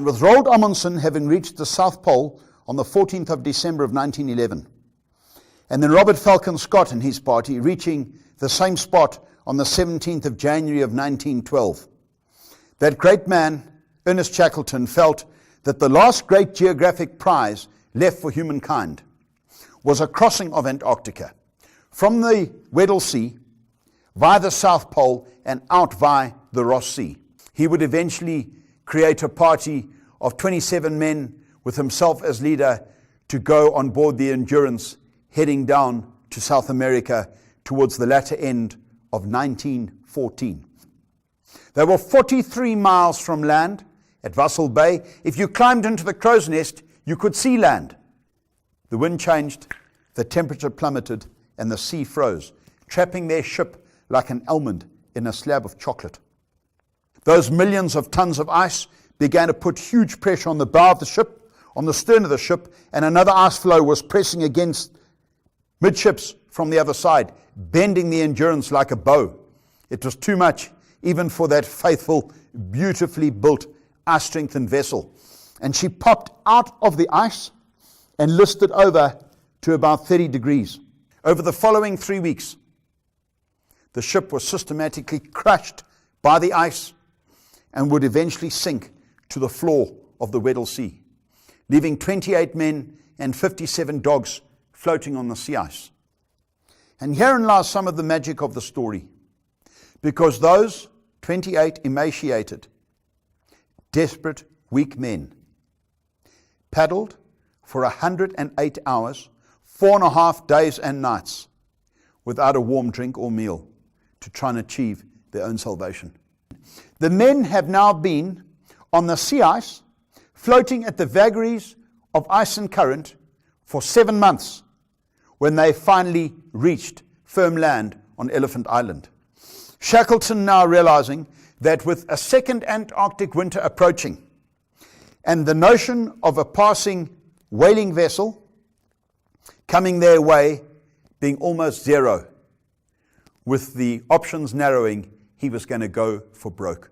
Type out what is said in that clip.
with Roald Amundsen having reached the South Pole on the 14th of December of 1911, and then Robert Falcon Scott and his party reaching the same spot on the 17th of January of 1912. That great man, Ernest Shackleton, felt that the last great geographic prize left for humankind was a crossing of Antarctica from the Weddell Sea via the South Pole and out via the Ross Sea. He would eventually create a party of 27 men with himself as leader to go on board the Endurance, heading down to South America towards the latter end of 1914. They were 43 miles from land at Russell Bay. If you climbed into the crow's nest, you could see land. The wind changed, the temperature plummeted, and the sea froze, trapping their ship like an almond in a slab of chocolate. Those millions of tons of ice began to put huge pressure on the bow of the ship, on the stern of the ship, and another ice floe was pressing against midships from the other side, bending the Endurance like a bow. It was too much, even for that faithful, beautifully built, ice-strengthened vessel. And she popped out of the ice and listed over to about 30 degrees. Over the following 3 weeks, the ship was systematically crushed by the ice and would eventually sink to the floor of the Weddell Sea, leaving 28 men and 57 dogs floating on the sea ice. And herein lies some of the magic of the story, because those 28 emaciated, desperate, weak men paddled for 108 hours, 4.5 days and nights, without a warm drink or meal, to try and achieve their own salvation. The men have now been on the sea ice, floating at the vagaries of ice and current for 7 months, when they finally reached firm land on Elephant Island. Shackleton now realizing that with a second Antarctic winter approaching, and the notion of a passing whaling vessel coming their way being almost zero, with the options narrowing, he was going to go for broke.